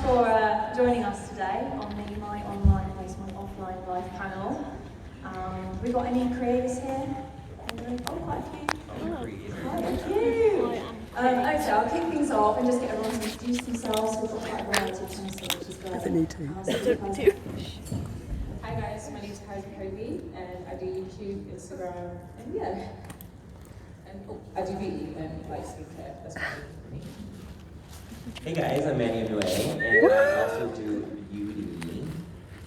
for joining us today on the My Online Place My Offline Life panel. We got any creators here? Oh, quite a few. Quite a few. Okay, I'll kick things off and just get everyone to introduce themselves. We've got quite a variety of chemistry, which is great. I need to. Hi guys, my name is Kaiser Coby and I do YouTube, Instagram, and yeah. And I do beauty and like skincare. That's what I do for me. Hey guys, I'm Manny Mua, and I also do beauty.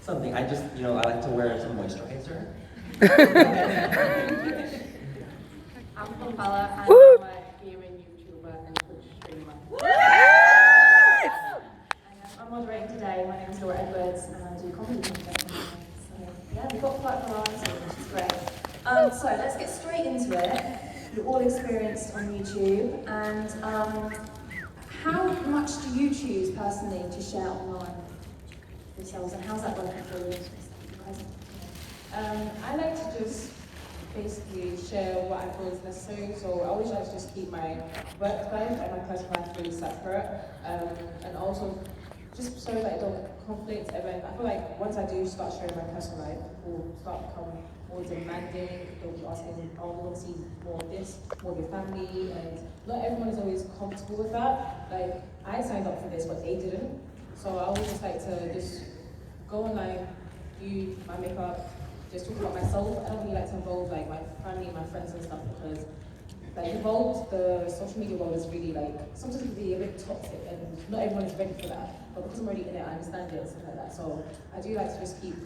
Something I just, I like to wear some moisturizer. I'm Plumbella and I'm a gaming YouTuber and Twitch streamer. I'm moderating today. My name is Laura Edwards and I do comedy content. So yeah, we've got quite a variety, which is great. So let's get straight into it. You're all experienced on YouTube, and how much do you choose personally to share online yourselves, and how's that working for you? I like to just basically share what I feel is necessary, so I always like to just keep my work life and my personal life really separate, and also just so that I don't conflict. And I feel like once I do start sharing my personal life, people start becoming more demanding. They'll be asking, "Oh, we want to see more of this, more of your family," and not everyone is always comfortable with that. Like I signed up for this, but they didn't. So I always just like to just go online, do my makeup, just talk about myself. I don't really like to involve like my family, my friends and stuff, because like the social media world is really like, sometimes it can be a bit toxic and not everyone is ready for that. But because I'm already in it, I understand it and stuff like that. So I do like to just keep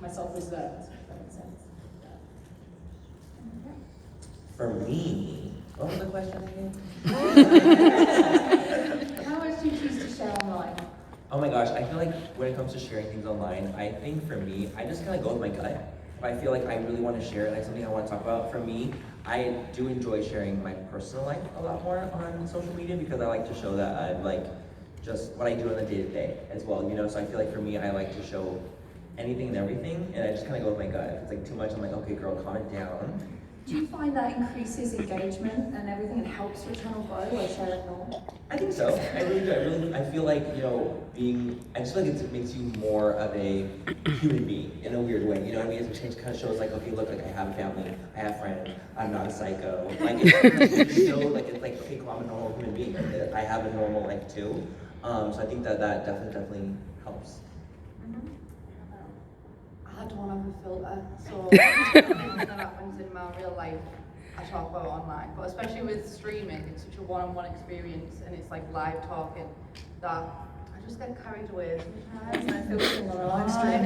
myself reserved, if that makes sense. For me, what was the question again? How much do you choose to share online? Oh my gosh, I feel like when it comes to sharing things online, I think for me, I just kind of go with my gut. If I feel like I really want to share like something I want to talk about, for me, I do enjoy sharing my personal life a lot more on social media because I like to show that I'm like just what I do on the day-to-day as well, so I feel like for me, I like to show anything and everything, and I just kind of go with my gut. If it's like too much, I'm like, okay girl, calm it down. Do you find that increases engagement and everything and helps your channel grow by sharing more? I think so. I really do. I feel like, I just feel like it makes you more of a human being in a weird way. You know what I mean? It kind of shows like, okay, look, like I have a family, I have friends, I'm not a psycho. Like it's show like it's like, okay, cool, I'm a normal human being. Like, I have a normal life too. So I think that definitely helps. I don't have a filter, so everything that happens in my real life, I talk about online. But especially with streaming, it's such a one-on-one experience, and it's like live talking that I just get carried away sometimes, and I feel on a live stream.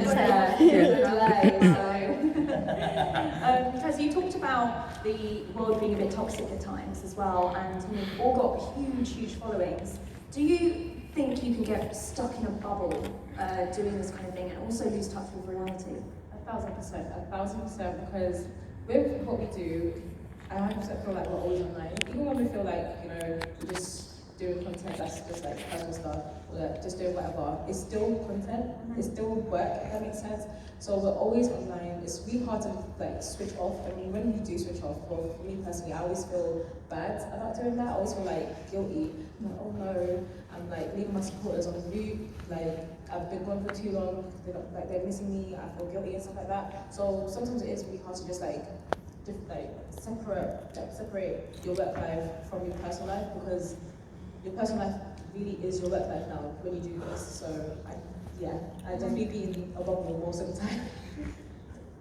Because you talked about the world being a bit toxic at times as well, and you've all got huge followings. Do you think you can get stuck in a bubble doing this kind of thing and also lose touch with reality? 1,000%, because with what we do, I 100% feel like we're always online. Even when we feel like, we're just doing content that's just like personal stuff, or just doing whatever, it's still content, it's still work, if that makes sense. So we're always online. It's really hard to like switch off. I mean, when you do switch off, well, for me personally, I always feel bad about doing that. I always feel like guilty. I'm like, oh no, I'm like leaving my supporters on mute. Like I've been gone for too long. They're missing me. I feel guilty and stuff like that. So sometimes it is really hard to just separate your work life from your personal life, because your personal life really is your work life now when you do this. So I definitely be in a bubble most of the time.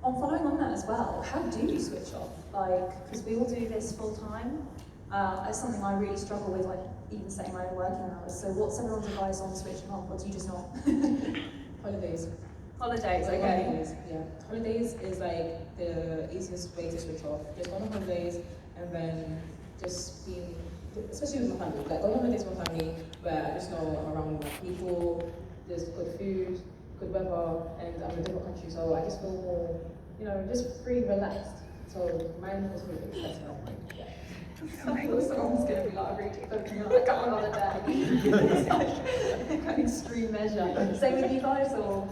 On following on that as well, how do you switch off? Like, because we all do this full time. It's something I really struggle with, like even setting my own working hours. So what's everyone's advice on switching off, or do you just not? Holidays. Holidays, okay. Holidays, yeah. Holidays is like the easiest way to switch off. Just go on holidays and then just being, especially with my family, like go on holidays with my family where I just know I'm around with my people, there's good food, good weather, and I'm in a different country, so I just feel more, just free, relaxed. So mine was really that's my mind. Yeah. I thought someone's going to be like, really focusing on like going on holiday. It's like an extreme measure. Same with you guys, or?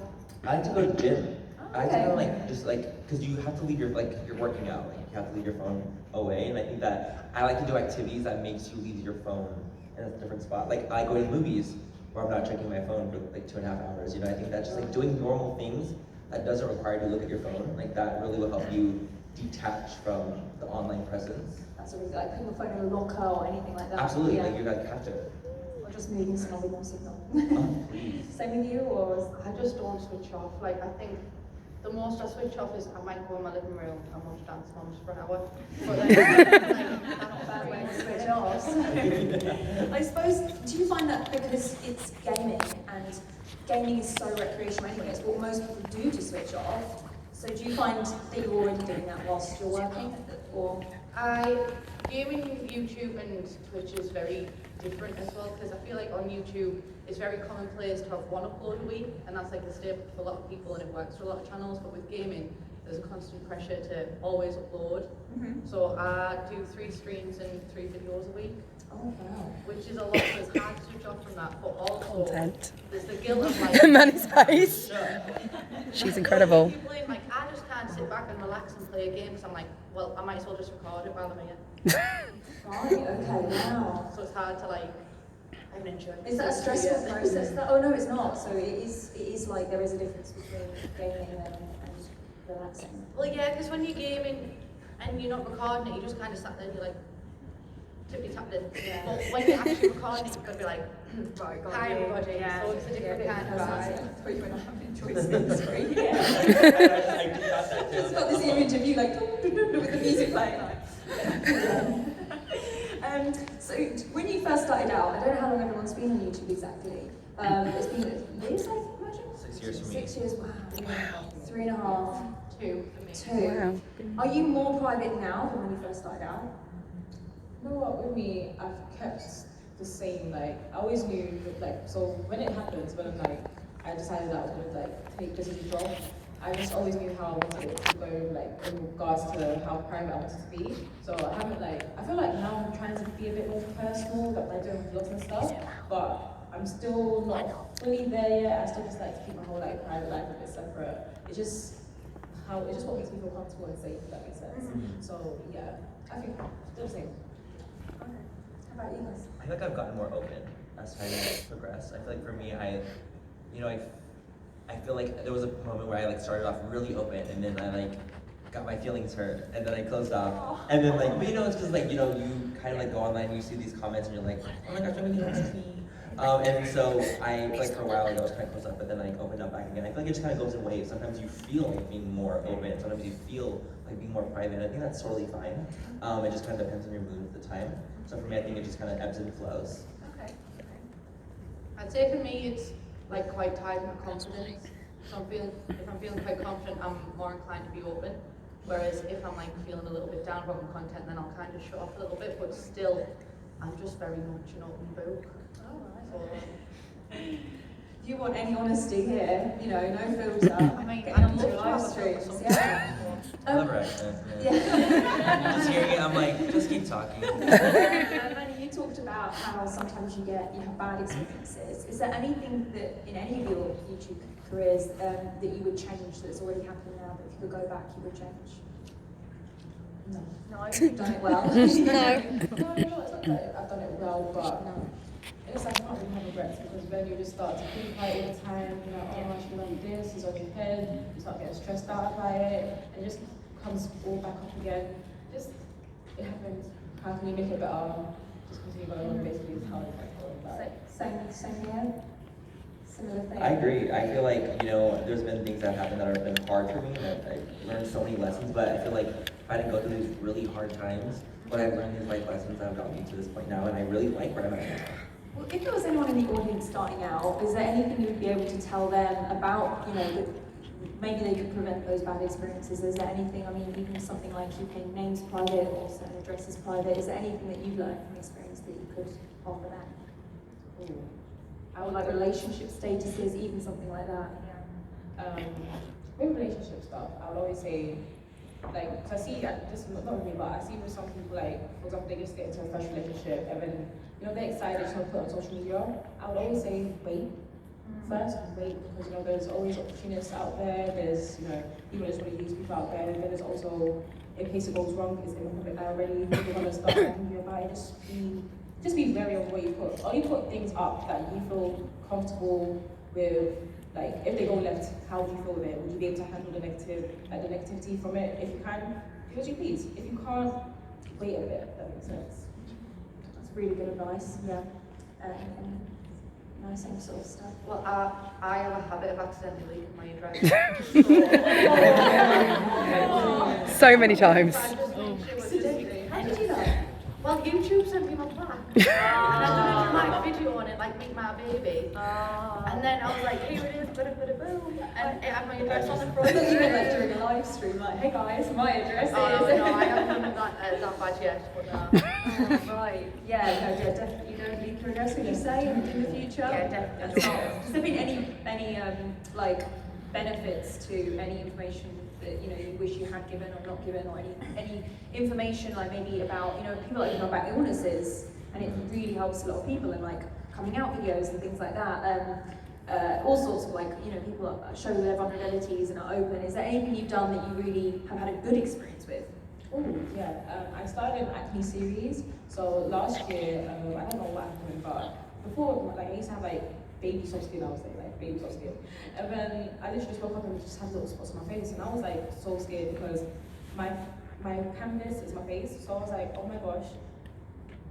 I like to go to the gym. I like to Okay. kind of because you have to leave you're working out, you have to leave your phone away, and I think that I like to do activities that makes you leave your phone in a different spot. Like I go to movies, or I'm not checking my phone for like 2.5 hours. You know, I think that's just like doing normal things that doesn't require you to look at your phone. Like that really will help you detach from the online presence. That's what like put your phone in a locker or anything like that. Absolutely, Yeah. like you gotta catch it. Or just moving some other signal. Oh, please. Same with you, or? I just don't switch off. Like, I think the most I switch off is I might go in my living room and watch Dance Moms for an hour. But then, That's not a bad way to switch off. So. I suppose, do you find that because it's gaming and gaming is so recreational anyway, it's what most people do to switch off. So do you find that you're already doing that whilst you're working, or? Gaming, YouTube and Twitch is very different as well, because I feel like on YouTube it's very commonplace to have one upload a week, and that's like the staple for a lot of people and it works for a lot of channels. But with gaming, there's a constant pressure to always upload. So I do 3 streams and 3 videos a week. Oh wow. Which is a lot, so it's hard to switch off from that, but also Content. there's the guilt of like Manny's face. She's incredible. Like, I just can't sit back and relax and play a game because I'm like, well, I might as well just record it while I'm here. Right, okay, wow. So it's hard to like even enjoy it. Is that a stressful process? Oh no, it's not. So it is like there is a difference between gaming and relaxing. Well, yeah, because when you're gaming and you're not recording it, you just kind of sat there and you're like, tippy tapped in. Yeah. But when you're actually recording it, you've got to be like, Right, got hi you. everybody. Yeah. So it's a different kind of vibe. But you're not having choice in the screen. Yeah. I do that It's too. got this image of you like with the music playing. So when you first started out, I don't know how long everyone's been on YouTube exactly. It's been years, I imagine. 6 years for me. 6 years. Wow. 3.5. 2 for me. 2. Wow. Are you more private now than when you first started out? You know what, with me, I've kept the same, like, I always knew, like, so when it happens, when I'm like, I decided that I was going to, like, take this as a job, I just always knew how I wanted it to go, like, in regards to how private I wanted to be. So I haven't, like, I feel like now I'm trying to be a bit more personal, like, by doing vlogs and stuff, but I'm still not fully there yet. I still just like to keep my whole, like, private life a bit separate. It's just what makes me feel comfortable and safe, if that makes sense. So, yeah, I think still the same. Okay. How about you guys? I feel like I've gotten more open as time has progressed. I feel like for me, I feel like there was a moment where I like started off really open, and then I like got my feelings hurt, and then I closed off, and then like, but you know, it's because like, you know, you kind of like go online and you see these comments and you're like, oh my gosh, nobody likes me. And so I, like for a while ago, I was kind of closed up, but then I opened up back again. I feel like it just kind of goes in waves. Sometimes you feel like being more open, sometimes you feel like being more private. I think that's totally fine. It just kind of depends on your mood at the time. So for me, I think it just kind of ebbs and flows. Okay. I'd say for me, it's like quite tied to my confidence. So if I'm feeling quite confident, I'm more inclined to be open. Whereas if I'm like feeling a little bit down about my content, then I'll kind of shut off a little bit. But still, I'm just very much an open book. If you want any honesty here, you know, no filter. I mean, get I into love your to live have a streams. filter Yeah. I love her accent. Yeah. Just hearing it, I'm like, just keep talking. Manny, you talked about how sometimes you have bad experiences. Is there anything that in any of your YouTube careers that you would change that's already happened now, that if you could go back, you would change? No. No, you've done it well. No, it's not that I've done it well, but it's like I can't really have regrets, because then you just start to think about it all the time. You're like, oh, I should have done this. It's on your head. You start getting stressed out by it, and it just comes all back up again. Just it happens. How can you make it better? Just continue going on. Basically, is how it's like going about it. Same here. Similar thing. I agree. I feel like, you know, there's been things that have happened that have been hard for me, that I learned so many lessons, but I feel like if I didn't go through these really hard times, what I've learned is life lessons that have gotten me to this point now, and I really like where I'm at now. Well, if there was anyone in the audience starting out, is there anything you would be able to tell them about, you know, that maybe they could prevent those bad experiences? Is there anything, I mean, even something like keeping names private or certain addresses private, is there anything that you've learned from experience that you could offer them? Or like relationship statuses, even something like that? With relationship stuff, I would always say, like, so I see that this not with me, but I see with some people, like, for example, they just get into a fresh relationship and then, you know, they're excited to put it on social media. I would always say wait. First, wait, because, you know, there's always opportunists out there. There's, you know, people just want to use people out there. And then there's also, in case it goes wrong, it's in the public eye already. People are going to start thinking about it. Just be just be wary of what you put. Only put things up that you feel comfortable with. Like, if they go left, how would you feel with it? Would you be able to handle the negative, like the negativity from it? If you can, do as you please. If you can't, wait a bit. That makes sense. That's really good advice. Yeah. And nice and sort of stuff. Well, I have a habit of accidentally leaking my address. So many times. I just make sure it's just How did you do that? well, YouTube sent me my plaque. And I did like a video on it, like Meet My Baby. And then I was like, here it is, boom. And it had my address on the front. I thought you meant like during a live stream, like, hey guys, my address is. Oh, no, I haven't done that bad yet, but no. Right. Yeah, no, yeah, definitely. You don't leave your address, would you say, in the future? Yeah, definitely. Has there been any like benefits to any information that you wish you had given or not given, or any information like maybe about people like about illnesses, and it really helps a lot of people in like coming out videos and things like that. All sorts of like people show their vulnerabilities and are open. Is there anything you've done that you really have had a good experience with? Oh, yeah. I started an acne series. So last year, I don't know what happened, but before, like, I used to have like baby soft skin, I was like baby soft skin. And then I literally just woke up and just had little spots on my face, and I was like so scared because my canvas is my face. So I was like, oh my gosh,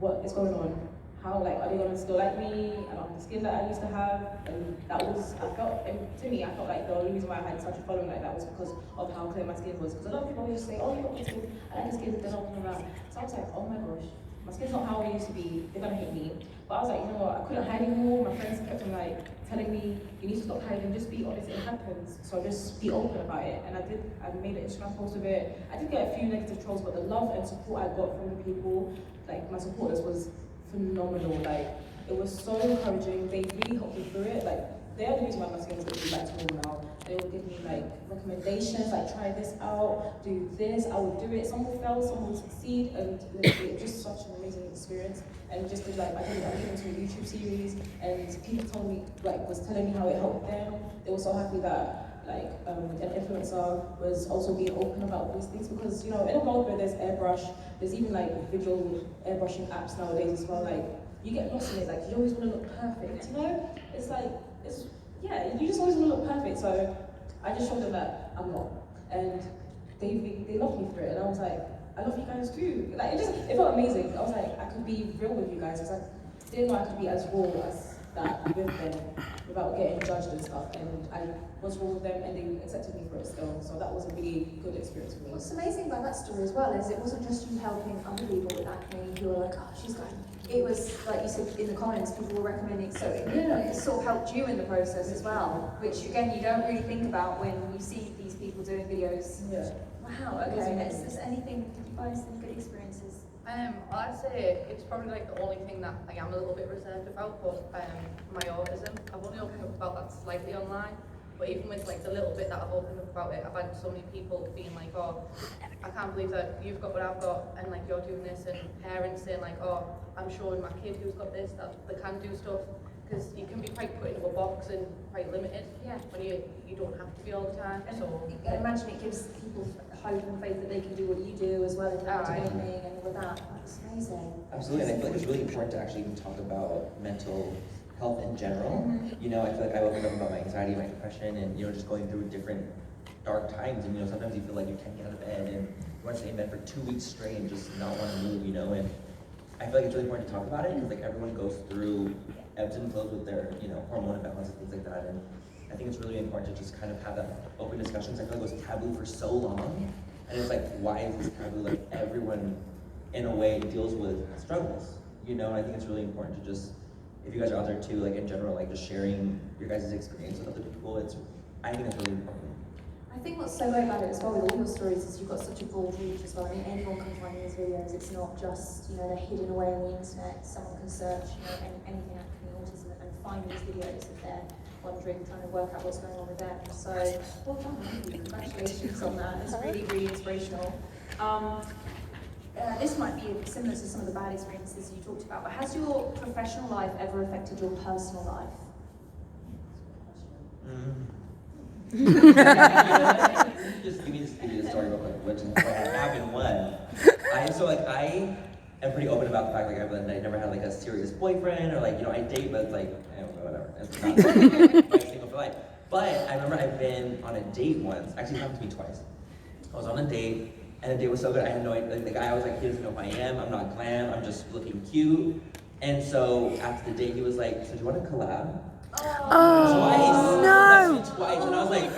what is going on? How, like, are they gonna still like me? I don't have the skin that I used to have, and that was, I felt like the only reason why I had such a following like that was because of how clear my skin was. Because a lot of people used to say, oh, you got good skin, I like the skin, they're not coming around. So I was like, oh my gosh, my skin's not how it used to be, they're gonna hate me. But I was like, you know what, I couldn't hide anymore. My friends kept on like telling me, you need to stop hiding, just be honest, it happens. So just be open about it. And I made an Instagram post of it. I did get a few negative trolls, but the love and support I got from the people, like my supporters, was phenomenal. Like, it was so encouraging. They really helped me through it. Like, they're the reason why my skin is getting back to normal now. They will give me like recommendations, like try this out, do this, I will do it. Some will fail, some will succeed, and it was just such an amazing experience. And just like I did into a YouTube series, and people told me, like, was telling me how it helped them. They were so happy that like an influencer was also being open about these things, because in a world where there's airbrush, there's even like visual airbrushing apps nowadays as well. Like, you get lost in it. Like, you always want to look perfect. It's like you just always want to look perfect. So I just showed them that I'm not, and they loved me for it. And I was like, I love you guys too. Like, it felt amazing. I was like, I could be real with you guys, because I didn't know I could be as raw as that with them without getting judged and stuff. And I was raw with them, and they accepted me for it still. So that was a really good experience for me. What's amazing about that story as well is it wasn't just you helping other people with acne who were like, oh, she's got. It was, like you said in the comments, people were recommending, so it sort of helped you in the process as well, which again, you don't really think about when you see these people doing videos. Yeah. Wow, okay. Is there anything, did you guys any good experiences? I'd say it's probably like the only thing that I am a little bit reserved about, but my autism, I've only opened up about that slightly online. But even with like the little bit that I've opened up about it, I've had so many people being like, oh, I can't believe that you've got what I've got, and like you're doing this, and parents saying like, oh, I'm showing my kid who's got this, that they can do stuff, because you can be quite put into a box and quite limited. Yeah. When you don't have to be all the time. And So I imagine it gives people hope and faith that they can do what you do as well in gaming and all of that. That's amazing. Absolutely, and I feel like it's really important to actually even talk about mental health in general. I feel like I opened up about my anxiety, my depression, and just going through different dark times. And sometimes you feel like you can't get out of bed, and you want to stay in bed for 2 weeks straight and just not want to move. And I feel like it's really important to talk about it, because like everyone goes through ebbs and flows with their hormone imbalance and things like that. And I think it's really important to just kind of have that open discussions. I feel like it was taboo for so long, and it's like, why is this taboo? Like, everyone in a way deals with struggles, and I think it's really important to just, if you guys are out there too, like in general, like just sharing your guys' experience with other people, I think it's really important. I think what's so great about it as well with all your stories is you've got such a broad reach as well. I mean, anyone can find these videos. It's not just, they're hidden away on the internet. Someone can search, anything acne, autism, and find these videos if they're wondering, trying to work out what's going on with them. So, well done, congratulations on that. It's really, really inspirational. This might be similar to some of the bad experiences you talked about, but has your professional life ever affected your personal life? Just give me the story real quick, which happened one. I am pretty open about the fact like I never had like a serious boyfriend or like, you know, I date, but it's like, whatever. It's not like single for life. But I remember I've been on a date once. Actually, it happened to me twice. I was on a date, and the date was so good. I had no idea. Like, the guy was like, he doesn't know who I am. I'm not glam. I'm just looking cute. And so after the date, he was like, so do you want to collab? Oh, no. Twice. And I was like,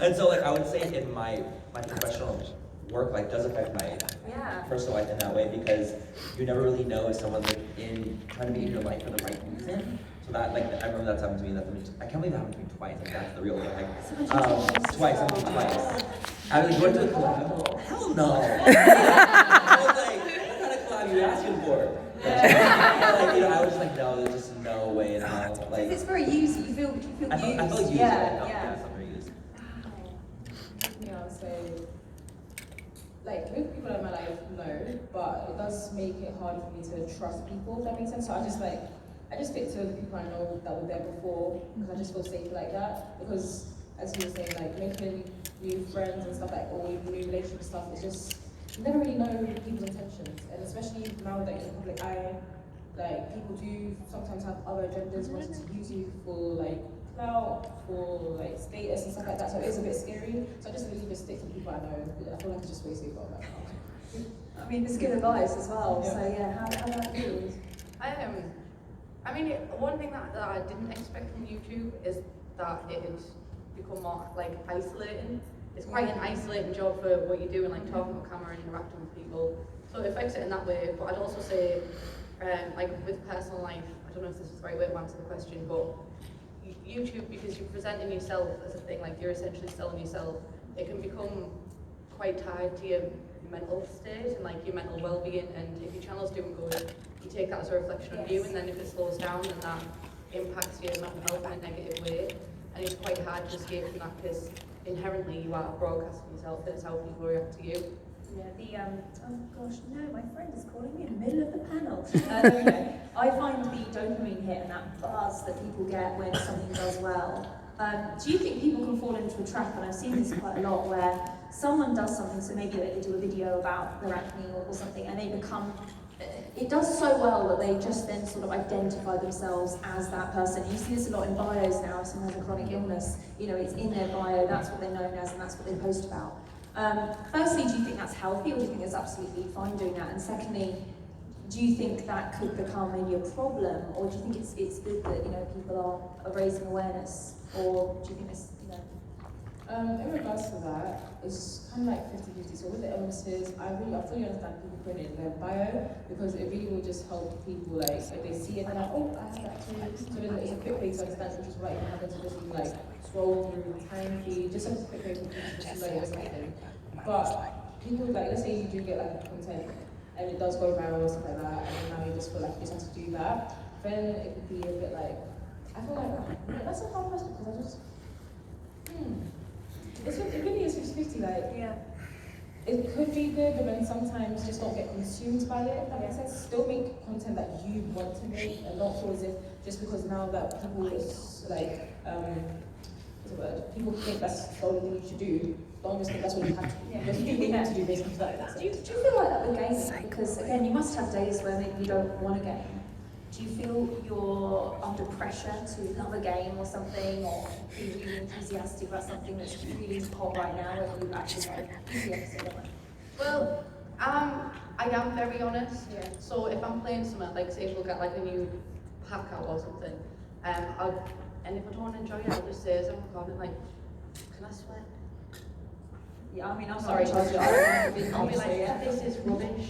and so like I would say in my professional work like does affect my personal life in that way because you never really know if someone's like trying to be in your life for the right reason. So that like I remember that's happened to me. I can't believe that happened to me twice. Like that's the real one. Like twice. I was going to a collab. Hell no. I was like, what kind of collab are you asking for? Like, you know, I was like, no, there's just no way in hell. Like It's very used. You feel used. I feel used. Yeah. Yeah, I'm very used. Yeah, I would say, like, with people in my life, no, but it does make it harder for me to trust people, if that makes sense. So I just stick to the people I know that were there before, because I just feel safe like that. Because, as you were saying, like, making new friends and stuff like, or new relationship stuff, it's just, you never really know people's intentions. And especially now that you're in the public eye, like, people do sometimes have other agendas, wanting to use you for, like, clout, for, like, status and stuff like that, so it is a bit scary. So I just really just stick to the people I know. I feel like it's just way safer right now. I mean, it's good advice as well. Yeah. So yeah, how about you? I mean, one thing that I didn't expect from YouTube is that it had become more like isolating. It's quite an isolating job for what you do and like talking on camera and interacting with people. So it affects it in that way. But I'd also say, like with personal life, I don't know if this is the right way to answer the question, but YouTube, because you're presenting yourself as a thing, like you're essentially selling yourself, it can become quite tied to your mental state and like your mental well-being, and if your channel's doing good, you take that as a reflection on you, and then if it slows down, then that impacts your mental health in a negative way, and it's quite hard to escape from that because inherently you are broadcasting yourself, and it's how people react to you. Yeah, oh gosh, no, my friend is calling me in the middle of the panel. There we go. I find the dopamine hit and that buzz that people get when something does well. Do you think people can fall into a trap, and I've seen this quite a lot, where someone does something, so maybe they do a video about their acne or something, and they become, it does so well that they just then sort of identify themselves as that person. You see this a lot in bios now, if someone has a chronic illness, you know, it's in their bio, that's what they're known as, and that's what they post about. Firstly, do you think that's healthy, or do you think it's absolutely fine doing that? And secondly, do you think that could become maybe a problem, or do you think it's good that, you know, people are raising awareness, or do you think it's, you know? In regards to that, it's kind of like 50-50. So with the illnesses, I fully understand people putting it in their bio, because it really will just help people, like, if they see it, they're like, oh, I have that too. So then it's a quick way to understand which is what even happens to just be like, scroll through time feed, just a quick way for people to just learn something. But people, like, let's say you do get like content, and it does go viral or stuff like that, and then now you just feel like you just have to do that, then it could be a bit like, I feel like, that's a hard question, because I just, it really is 50-50, like, Yeah. it could be good, but then sometimes just don't get consumed by it, if that makes sense. Still make content that you want to make, and not feel as if just because now that people is like, what's the word? People think that's the only thing you should do, don't just think that's what you have to do. Just do what you need to do, basically, like that. Do you feel like that with gaming? Because again, you must have days where maybe you don't want to game. Do you feel you're under pressure to love a game or something, or be really enthusiastic about something that's really hot right now, whether you actually enthusiastic about it? Well, I am very honest. Yeah. So if I'm playing something, like say we'll get like a new pack out or something, and if I don't enjoy it, I'll just say as I'm recording, like, can I swear? Yeah, I mean, I'm Sorry, not in charge. I'll be like, this is rubbish.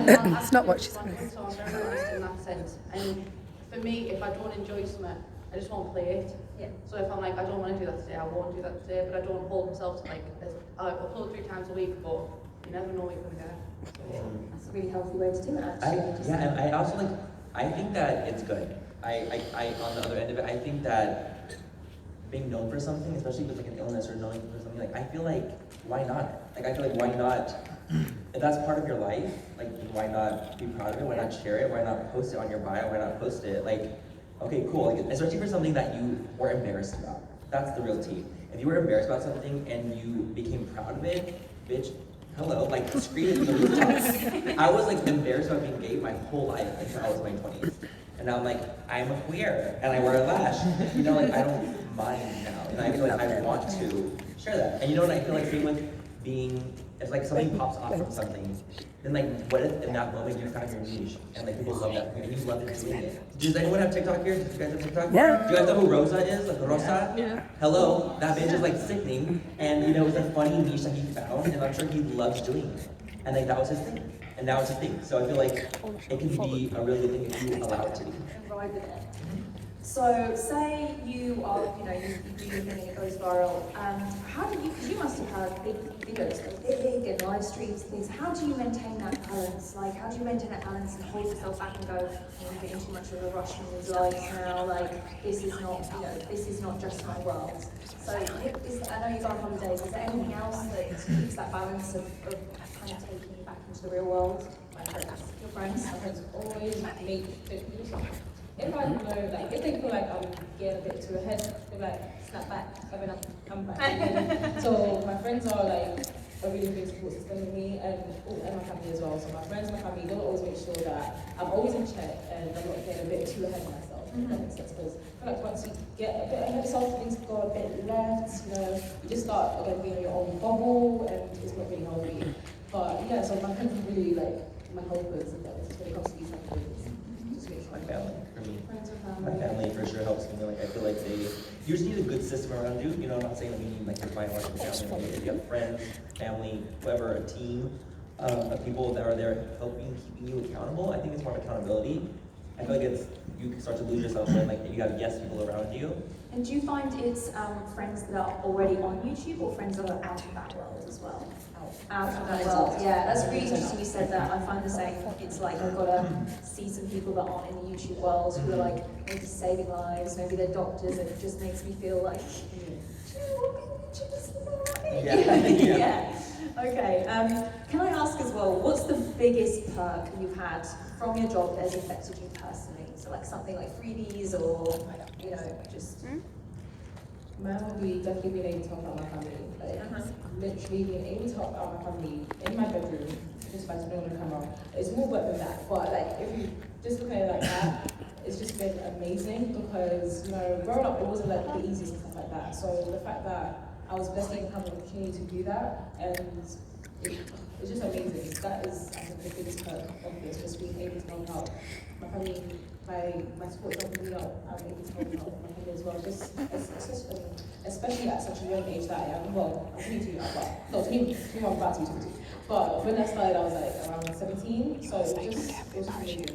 That's not what she said. So I'm very honest in that sense. And for me, if I don't enjoy something, I just won't play it. Yeah. So if I'm like, I don't want to do that today, I won't do that today, but I don't hold myself to like, I upload 3 times a week, but you never know what you're going to get. So, That's a really healthy way to do it, actually. And I also like, I think that it's good. I on the other end of it, I think that being known for something, especially with like an illness or knowing for something, like I feel like, why not? Like I feel like, why not? If that's part of your life, like why not be proud of it? Why not share it? Why not post it on your bio? Why not post it? Like, okay, cool. Like, especially for something that you were embarrassed about. That's the real tea. If you were embarrassed about something and you became proud of it, bitch, hello, like screaming from the rooftops. I was like embarrassed about being gay my whole life until I was in my 20s. And now I'm like, I'm a queer and I wear a lash. You know, like I don't mind now. And I feel like I want to share that. And you know what I feel like same with being, it's like something pops off from something. Then like, what if in that moment you found your niche and like people love that and you love it doing it? Does anyone have TikTok here? Do you guys have TikTok? Yeah. Do you guys know who Rosa is? Like Rosa? Yeah. Hello, that bitch is like sickening. And you know, it was a funny niche that he found and I'm sure he loves doing it. And like that was his thing. And now it's a thing. So I feel like it can be a really good thing if you allow it to be. And ride with it. So say you are, you know, you do your thing and it goes viral. How do you, because you must have had big videos go big and live streams and things, how do you maintain that balance? Like, how do you maintain that balance and hold yourself back and go, I'm getting too much of a rush in these lives now, like, this is not, you know, this is not just my world. So, I know you go on holidays, is there anything else that keeps that balance of kind of taking you back into the real world? My friends. Your friends? My friends always make pictures. If I know, like, if they feel like I'm getting a bit too ahead, they're like, snap back, come back. So my friends are like a really big support system with me, and my family as well. So my friends and my family, they'll always make sure that I'm always in check and I'm not getting a bit too ahead of myself. If that makes sense, because I feel like once you get a bit ahead of yourself, things go a bit left, you know, you just start again being in your own bubble, and it's not really healthy. But yeah, so my friends are really like my helpers and things when it comes to these type of things. My family, for me. Friends or My family for sure helps me. Like I feel like you just need a good system around you. You know, I'm not saying that you need like your biological family. If you have friends, family, whoever, a team of people that are there helping, keeping you accountable. I think it's more accountability. I feel like you can start to lose yourself when like you have yes people around you. And do you find it's friends that are already on YouTube or friends that are out of that world as well? Out of that world, yeah. That's really interesting you said that. I find the same. It's like I've got to see some people that aren't in the YouTube world who are like maybe saving lives, maybe they're doctors, and it just makes me feel like, yeah. Okay. Can I ask as well, what's the biggest perk you've had from your job that has affected you personally? So like something like freebies or, you know, just... Mine would be definitely being able to help out my family. Like, literally being able to help out my family in my bedroom, just by turning on the camera. It's more work than that, but like, if you just look at it like that, it's just been amazing because, you know, growing up, it wasn't like the easiest and stuff like that. So the fact that I was blessed to have the opportunity to do that, and it's just amazing. That is, I think, the biggest perk of this, just being able to help out my family. My support job really out, I'm able to help out my family as well. Just, especially at such a young age that I am. Well, I'm 22 now, but no, 22, I'm about to be 22. But when I started, I was like around 17, so it was just amazing.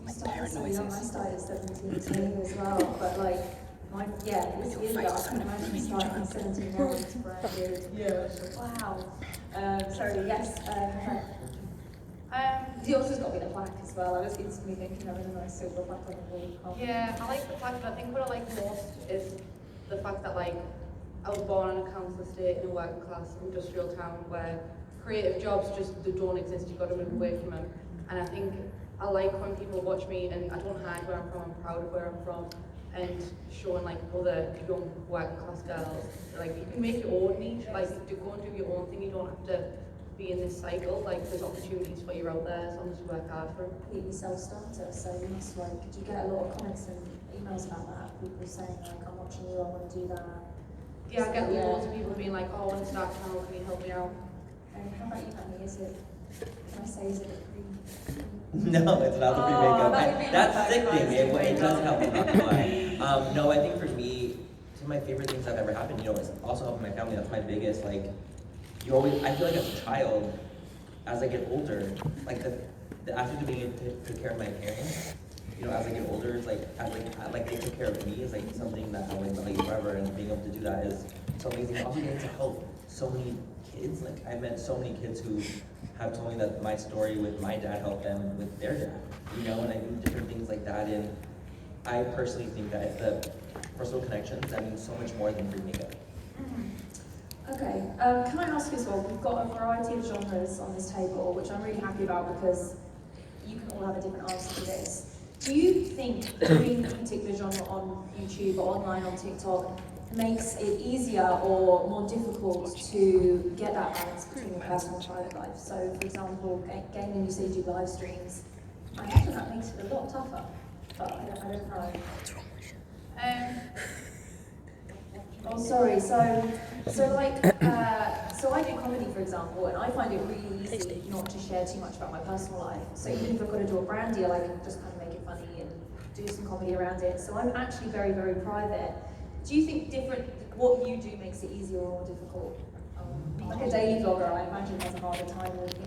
You started so young, I started at 17 too as well, but like, this years ago, I can't imagine starting at 17 now, it's brand new. Yeah. Wow. So yes, yours has got to be the plaque as well. I was instantly thinking having a nice silver plaque on the wall. Yeah, I like the plaque, but I think what I like most is the fact that like I was born in a council estate in a working class industrial town where creative jobs just they don't exist. You've got to move away from them. And I think I like when people watch me and I don't hide where I'm from. I'm proud of where I'm from, and showing like other young working class girls like you can make your own niche. Like to go and do your own thing. You don't have to be in this cycle. Like there's opportunities for you out there as long as you work hard for them. Completely self-starter, so you must like, do you get a lot of comments and emails about that? People saying like, I'm watching you, I want to do that. Yeah, I get loads of people being like, oh, I want to start a channel, can you help me out? And how about you, Manny? Is it, can I say, is it No, it's not the free makeup. That's sickening. It does help. I'm not gonna lie. No, I think for me, some of my favorite things that have ever happened, you know, is also helping my family. That's my biggest, like, I feel like as a child, as I get older, like the aspect of being able to take care of my parents, you know, as I get older, it's like, they took care of me is like something that I'll value forever, and being able to do that is so amazing. Also getting to help so many kids, like I met so many kids who have told me that my story with my dad helped them with their dad, you know, and I do different things like that, and I personally think that the personal connections, that means so much more than free makeup. Okay, can I ask you as well, we've got a variety of genres on this table, which I'm really happy about because you can all have a different answer to this. Do you think doing a particular genre on YouTube or online on TikTok makes it easier or more difficult to get that balance between your personal and private life. So, for example, gaming, you say you do live streams. I imagine that makes it a lot tougher, but I don't know. Oh, sorry. So I do comedy, for example, and I find it really easy not to share too much about my personal life. So even if I've got to do a brand deal, I can just kind of make it funny and do some comedy around it. So I'm actually very, very private. Do you think what you do makes it easier or more difficult? Like a daily vlogger, I imagine has a harder time with,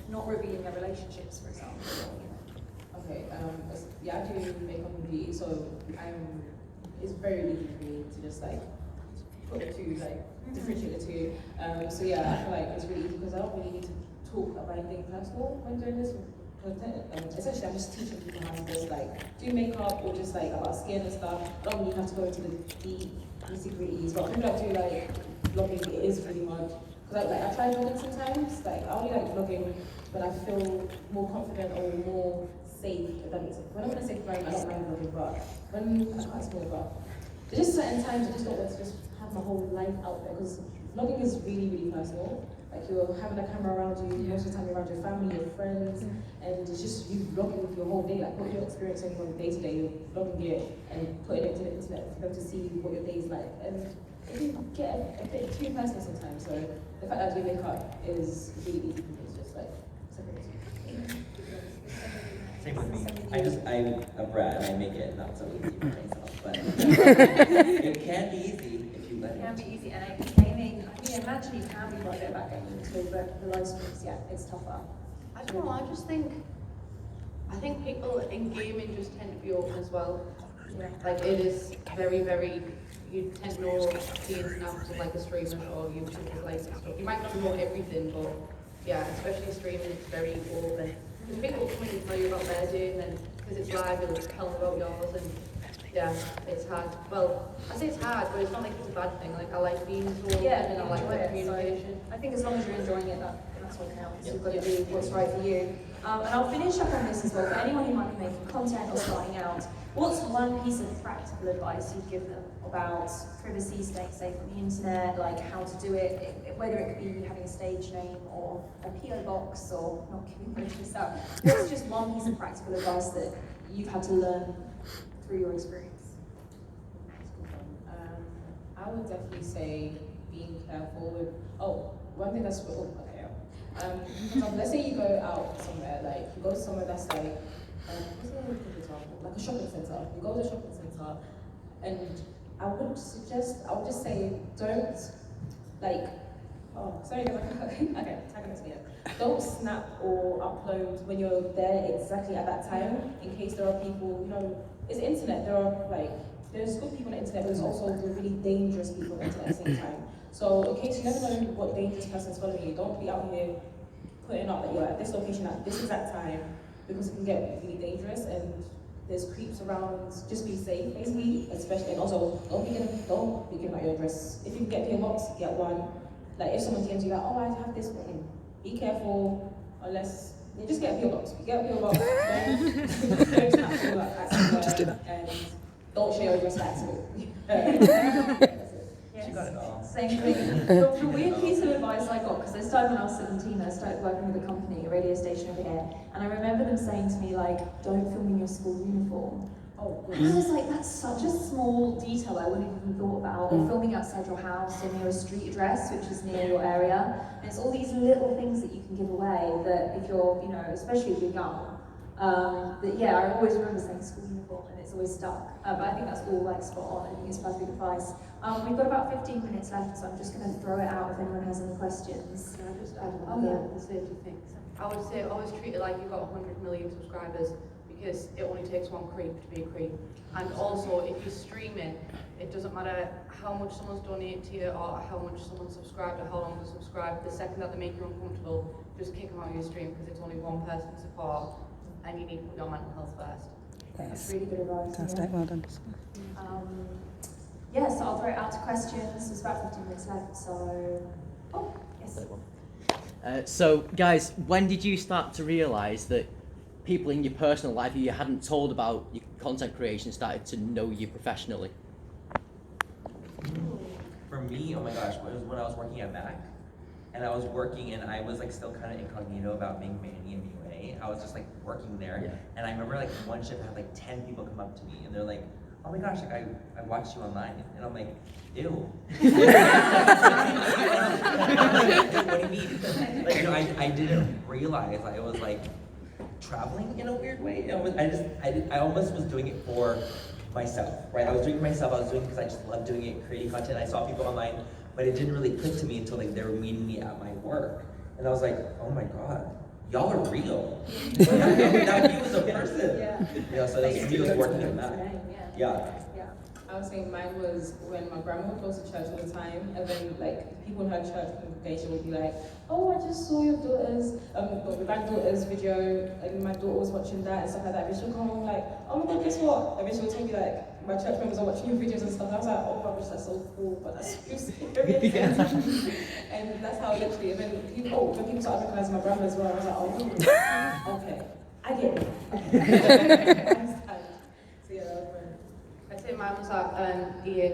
not revealing their relationships, for example. Okay, yeah, I do make comedy, so it's very easy for me to just like put the two, like differentiate the two. So yeah, I feel like it's really easy because I don't really need to talk about anything personal when doing this. Essentially, I'm just teaching people how to just like do makeup or just like about skin and stuff. I don't really have to go into the deep nitty-gritties, but people that do like vlogging, it is really hard. Because I try vlogging sometimes, like I only like vlogging when I feel more confident or more safe, if that makes sense. When I'm in a safe environment, I don't mind vlogging, but when I can't explain it, but there's just certain times I just don't want to just have my whole life out there, because vlogging is really, really personal. Like you're having a camera around you, most of the time you're around your family, your friends, and it's just you vlogging with your whole day, like what you're experiencing from day to day, you're vlogging it and putting it to the internet for them to see what your day is like. And it can get a bit too personal sometimes, so the fact that I do makeup is really easy for me, it's just like separate. Same with me. I'm a brat and I make it not so easy for myself, but it can be easy if you let it. It can be easy, and gaming, I imagine you can be quite good about gaming too, but the live streams, yeah, it's tougher. I don't know, I think people in gaming just tend to be open as well. Yeah. Like it is very, very, you tend to know the ins and outs of like a streamer or YouTuber's life and stuff. You might not know everything, but yeah, especially streaming, it's very open. Because people come in and tell you about their day, and then because it's live, they'll tell them about yours, and yeah, it's hard. Well, I say it's hard, but it's not like it's a bad thing. Like I like being so open, and I like the communication. I think as long as you're enjoying it, that's what counts. You've got to do what's right for you. And I'll finish up on this as well. For anyone who might be making content or starting out, what's one piece of practical advice you'd give them about privacy, staying safe on the internet, like how to do it, whether it could be having a stage name or a PO box or not giving this out. What's just one piece of practical advice that you've had to learn through your experience? I would definitely say being careful with, one thing that's, let's say you go out somewhere, like you go somewhere that's like, what's another good example? Like a shopping centre. You go to a shopping centre, and I would just say, don't, like, sorry guys, okay, tagging this video. Don't snap or upload when you're there exactly at that time, in case there are people, it's the internet, there's good people on the internet, but there's also the really dangerous people on the internet at the same time. So in case you never know what dangerous person's following you, don't be out here putting up that you're at this location at this exact time, because it can get really dangerous and there's creeps around. Just be safe, basically, especially, and also don't be giving out your address. If you can get PO box, get one. Like if someone DMs you like, I have this thing, be careful, unless you just get a PO box. Get a PO box. Don't snap to accident, and don't share your address back to me. She got it all. Same thing. The weird piece of advice I got, because this time when I was 17, I started working with a company, a radio station over here, and I remember them saying to me, like, don't film in your school uniform. And I was like, that's such a small detail I wouldn't even thought about. Or filming outside your house or near a street address, which is near your area. And it's all these little things that you can give away that if you're, especially if you're young, I always remember saying school uniform, and it's always stuck. But I think that's all like spot on. I think it's perfect advice. We've got about 15 minutes left, so I'm just going to throw it out if anyone has any questions. Can I just add the safety things? I would say always treat it like you've got 100 million subscribers, because it only takes one creep to be a creep. And also, if you're streaming, it doesn't matter how much someone's donated to you or how much someone's subscribed or how long they're subscribed. The second that they make you uncomfortable, just kick them out of your stream, because it's only one person's support, and you need to put your mental health first. That's really good advice. Fantastic, well done. Yes, I'll throw it out to questions. There's about 15 minutes left, so... Oh, yes. So, guys, when did you start to realise that people in your personal life who you hadn't told about your content creation started to know you professionally? me, oh my gosh, it was when I was working at Mac, and I was working, and I was like still kind of incognito about being Manny and Mua. I was just like working there, and I remember like one shift I had like 10 people come up to me, and they're like, oh my gosh, like I watched you online, and I'm like, ew. What do you mean? Like, you know, I didn't realize I was like traveling in a weird way. I almost was doing it for myself, right? I was doing it myself. I was doing it because I just love doing it, creating content. I saw people online, but it didn't really click to me until like they were meeting me at my work, and I was like, oh my god, y'all are real. That he was a person. Yeah. So that's me was working in that. Yeah. I was saying mine was when my grandma would go to church all the time, and then like people in her church congregation would be like, "Oh, I just saw your daughter's, my granddaughter's video, and my daughter was watching that and stuff like that." And she'll come home like, "Oh my God, guess what?" And then she'll tell me like, "My church members are watching your videos and stuff." And I was like, "Oh my gosh, that's so cool, but that's so scary." And that's how literally. And then when people started recognizing my grandma as well, I was like, "Oh, okay, I get it." So yeah, that was fun. I'd say mine was at EA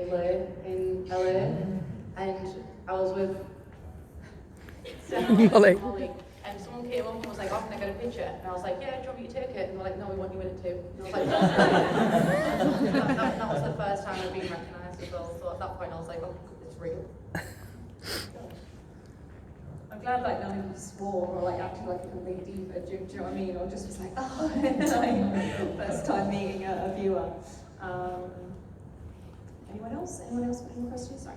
in LA, and I was with Molly, and someone came up and was like, "Oh, can I get a picture?" And I was like, "Yeah, do you want me to take it?" And they're like, "No, we want you in it too." And I was like, that was the first time I'd been recognised as well. So at that point, I was like, "Oh, it's real." I'm glad like none of you swore or like acted like a complete diva, do you know what I mean? Or just was like, oh, like, first time meeting a viewer. Anyone else? Anyone else got any questions? Sorry.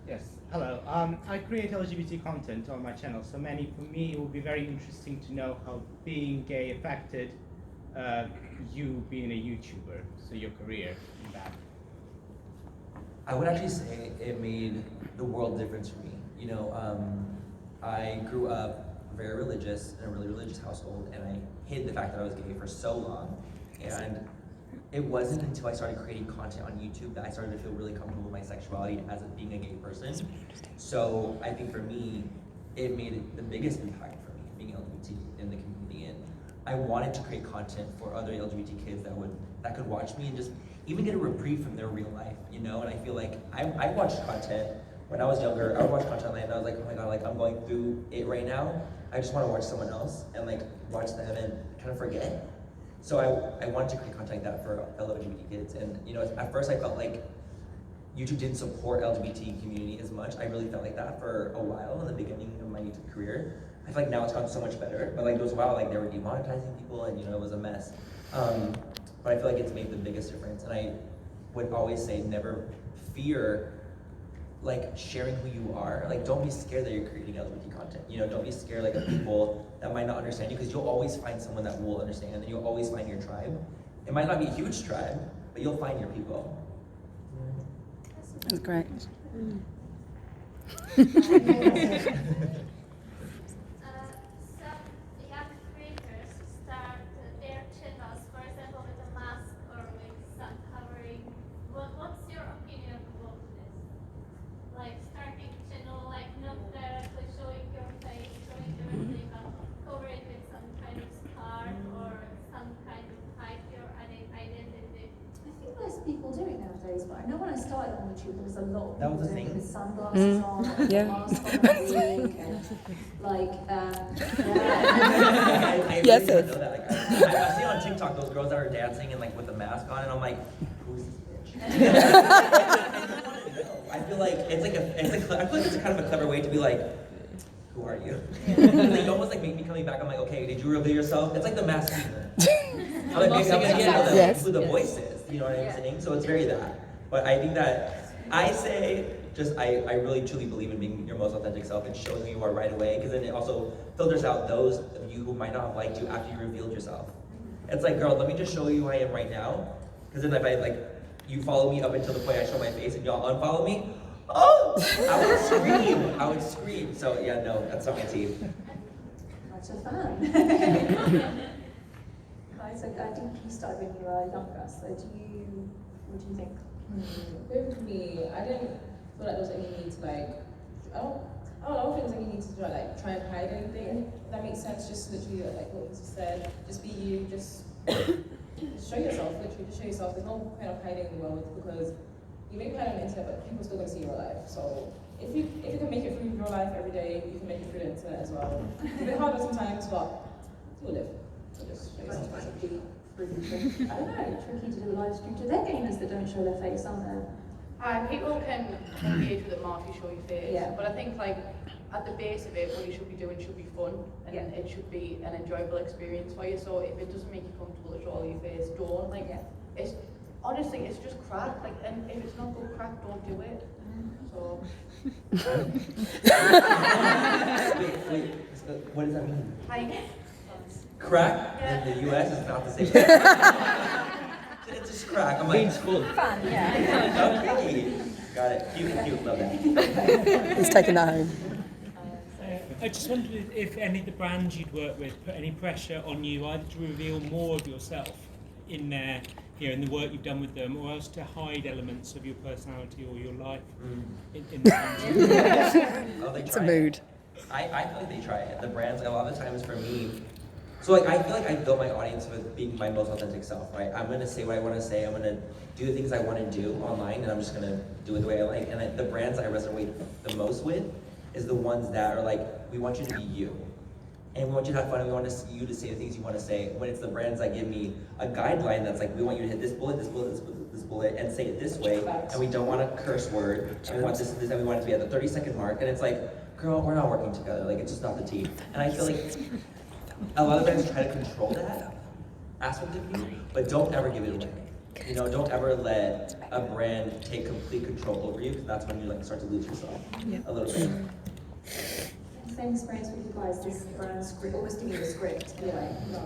Yes, hello. I create LGBT content on my channel, so Manny, for me, it would be very interesting to know how being gay affected you being a YouTuber, so your career in that. I would actually say it made the world difference for me. You know, I grew up very religious, in a really religious household, and I hid the fact that I was gay for so long. And it wasn't until I started creating content on YouTube that I started to feel really comfortable with my sexuality as being a gay person. So I think for me, it made the biggest impact for me, being LGBT in the community. And I wanted to create content for other LGBT kids that could watch me and just even get a reprieve from their real life, you know? And I feel like I watched content when I was younger. I would watch content and I was like, oh my god, like I'm going through it right now. I just want to watch someone else and like watch them and kind of forget. So I wanted to create content like that for fellow LGBT kids. And you know, at first I felt like YouTube didn't support LGBT community as much. I really felt like that for a while in the beginning of my YouTube career. I feel like now it's gotten so much better, but like there was a while like they were demonetizing people and you know, it was a mess. But I feel like it's made the biggest difference. And I would always say never fear like sharing who you are. Like don't be scared that you're creating LGBT content. You know, don't be scared like of people that might not understand you, because you'll always find someone that will understand, and you'll always find your tribe. It might not be a huge tribe, but you'll find your people. That's great. Some young creators start their channels, for example, with a mask or with sun covering. What's your opinion about this? Like starting channel, like not directly showing your face, showing everything, but cover it with some kind of scarf or some kind of hide your identity. I think there's people doing nowadays, but I know when I started on YouTube, there was a lot of That people was the doing it thing. with sunglasses on, and Yeah. mask on the wig, and like, I Yes, really it- didn't know that. Like, I see on TikTok those girls that are dancing and like with the mask on, and I'm like, who's this bitch? I feel like I feel like it's a kind of a clever way to be like, who are you? And like, you almost like make me coming back. I'm like, okay, did you reveal yourself? It's like the Masked Singer. I'm like, maybe I'm like, Yes. who the voice is. You know what I'm saying? So it's very that. But I think that I say just I really truly believe in being your most authentic self and showing who you are right away, because then it also filters out those of you who might not have liked you after you revealed yourself. It's like, girl, let me just show you who I am right now, because then if I like you follow me up until the point I show my face and y'all unfollow me, oh, I would scream. I would scream. So yeah, no, that's not my team. That's a fan. Guys, I think you started when you were younger, so what do you think? With me, I didn't feel like there was any need to like, I don't think there's any need to try and hide anything. If that makes sense, just literally like what was said, just be you, just show yourself, literally just show yourself. There's no point of hiding in the world, because you may be hiding on the internet, but people still gonna see your life. So if you can make it through your life every day, you can make it through the internet as well. It's a bit harder sometimes, but you'll live. So just show yourself. I don't know, tricky to do a live stream. To their gamers that don't show their face, aren't there? People can engage with it more if you show your face. Yeah. But I think like at the base of it, what you should be doing should be fun, and it should be an enjoyable experience for you. So if it doesn't make you comfortable to show all your face, don't. Like it's honestly, it's just crack. Like, and if it's not good crack, don't do it. So. Wait, what does that mean? Like. Crack in the US is not the same thing. It's just crack. I'm like, cool. Fun, yeah. Okay. Got it. Cute, love that. He's taking that home. I just wondered if any of the brands you'd work with put any pressure on you either to reveal more of yourself in their, in the work you've done with them, or else to hide elements of your personality or your life in the brands. Oh, they It's try a mood. I feel like they try it. The brands, a lot of the times for me, so like I feel like I built my audience with being my most authentic self, right? I'm gonna say what I want to say. I'm gonna do the things I want to do online, and I'm just gonna do it the way I like. And the brands I resonate the most with is the ones that are like, we want you to be you, and we want you to have fun. And we want you to say the things you want to say. When it's the brands that give me a guideline that's like, we want you to hit this bullet, this bullet, this bullet, and say it this way, and we don't want a curse word, and we want this and this, and we want it to be at the 30-second mark, and it's like, girl, we're not working together. Like, it's just not the team. And I feel like a lot of brands try to control that aspect of you, but don't ever give it away. Don't ever let a brand take complete control over you, because that's when you like start to lose yourself a little bit. Same experience with you guys, this brand script, almost giving you a script. No,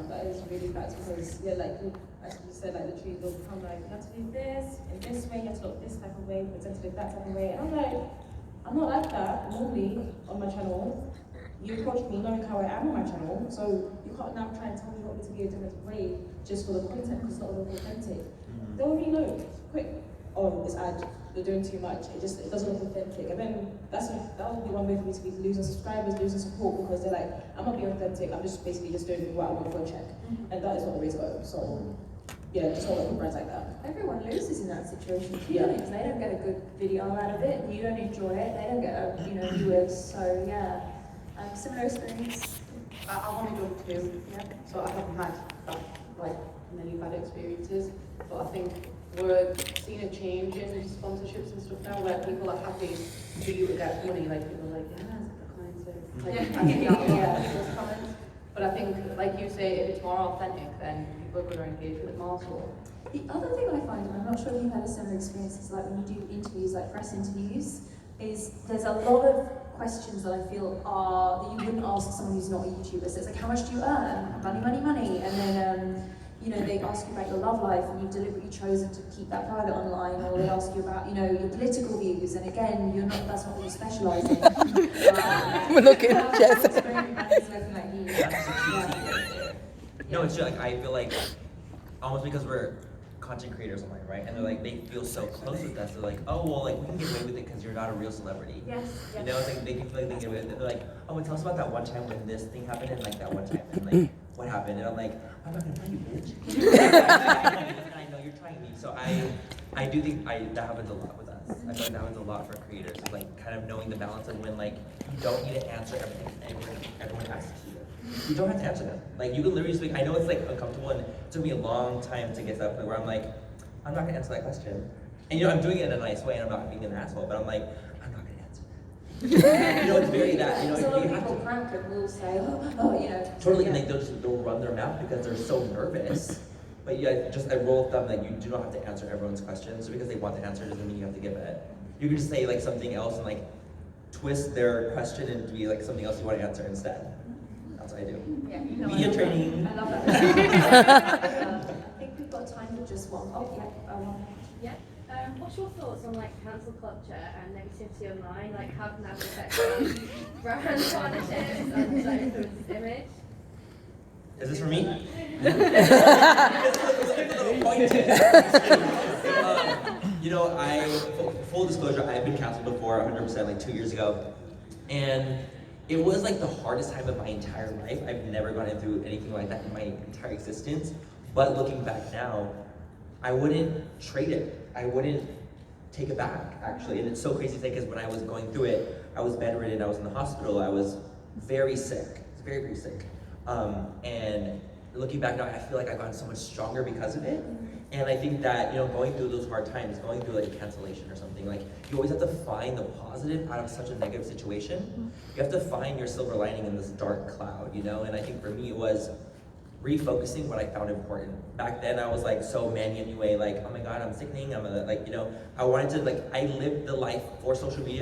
that is really bad because like as you said, like literally they'll come like, you have to do this in this way, you have to look this type of way, present it that type of way. And I'm like, I'm not like that normally on my channel. You approach me knowing how I am on my channel, so you can't now try and tell me you want me to be a different way just for the content, because it's not look authentic. They already know quick, this ad, they're doing too much, it doesn't look authentic. And then that would be one way for me to be losing subscribers, losing support, because they're like, I'm not being authentic, I'm just basically just doing what I want for a check. And that is not the way to go. So yeah, just hold up with brands like that. Everyone loses in that situation, because they don't get a good video out of it, you don't enjoy it, they don't get viewers, so yeah. Similar experience? I've only done 2, so I haven't had that, like many bad experiences, but I think we're seeing a change in sponsorships and stuff now, where people are happy for you to get money, like people are like, I see those comments. But I think, like you say, if it's more authentic, then people are going to engage with it more. So. The other thing I find, and I'm not sure if you've had a similar experience, is like when you do interviews, like press interviews, is there's a lot of questions that I feel are that you wouldn't ask someone who's not a YouTuber. So it's like, how much do you earn? Money. And then they ask you about your love life, and you've deliberately chosen to keep that private online, or they ask you about your political views, and again, that's not what you specialise in. We're looking at Jess. No, it's just like, I feel like almost because we're content creators online, right? And they're like, they feel so close with us. They're like, oh, well, like, we can get away with it because you're not a real celebrity. Yes. It's like, they can feel like they can get away with it. They're like, oh, well, tell us about that one time when this thing happened, and like that one time, and like, what happened? And I'm like, I'm not gonna tell you, bitch. And I know you're trying me. So I do think that happens a lot with us. I feel like that happens a lot for creators. It's like kind of knowing the balance of when like, you don't need to answer everything everyone asks you. You don't have to answer them. Like, you can literally speak. I know it's like uncomfortable, and it took me a long time to get to that point where I'm like, I'm not gonna answer that question. And I'm doing it in a nice way, and I'm not being an asshole, but I'm like, I'm not gonna answer that. It's very that, So a lot of people prank and will say, Totally, and they'll run their mouth because they're so nervous. But I roll with them that you do not have to answer everyone's questions. So because they want the answer doesn't mean you have to give it. You can just say like something else and like twist their question into be like something else you want to answer instead. That's what I do. Yeah, Media training. I love that. I think we've got time for just one. Yeah. What's your thoughts on like cancel culture and negativity online? Like how can that affect brand partnerships and like influence image? Is this for me? Full disclosure, I've been canceled before 100% like 2 years ago. And it was like the hardest time of my entire life. I've never gone through anything like that in my entire existence. But looking back now, I wouldn't trade it. I wouldn't take it back, actually. And it's so crazy to say, because when I was going through it, I was bedridden, I was in the hospital, I was very sick, very, very sick. And looking back now, I feel like I've gotten so much stronger because of it. And I think that, going through those hard times, going through like a cancellation or something, like you always have to find the positive out of such a negative situation. You have to find your silver lining in this dark cloud, And I think for me it was refocusing what I found important. Back then I was like so Manny Mua, like, oh my God, I'm sickening, I wanted to, I lived the life for social media.